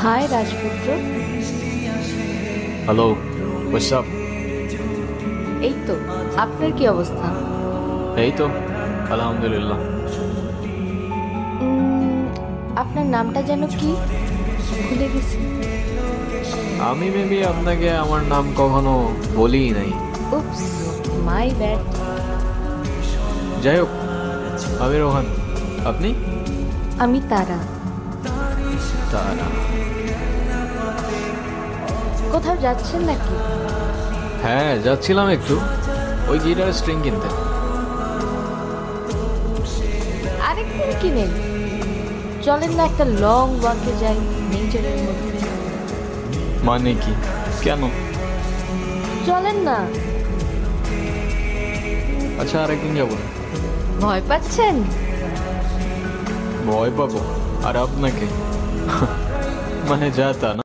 High রাজপুত্র। Hello, what's up? এই তো, আপনার কি অবস্থা? এই তো আলহামদুলিল্লাহ। আপনার নামটা যেন কি, ভুলে গেছি। আমি মেবি আপনাকে আমার নাম কখনো বলিই নাই। উপস, মাই ব্যাড। যাই হোক, আমি রোহান। আপনি? আমি তারা। তারা? কোথাও যাচ্ছেন নাকি? হ্যাঁ, যাচ্ছিলাম একটু ওই গিটার স্ট্রিং কিনতে। আরেকদিন কিনেন। চলেন না একটা লং ওয়াকে যাই নেচারের মধ্যে। মানে কি? কেন? চলেন না। আচ্ছা, আরেকদিন যাবো না। ভয় পাচ্ছেন? ভয় পাবো? আর আপনাকে? মানে যা তা না।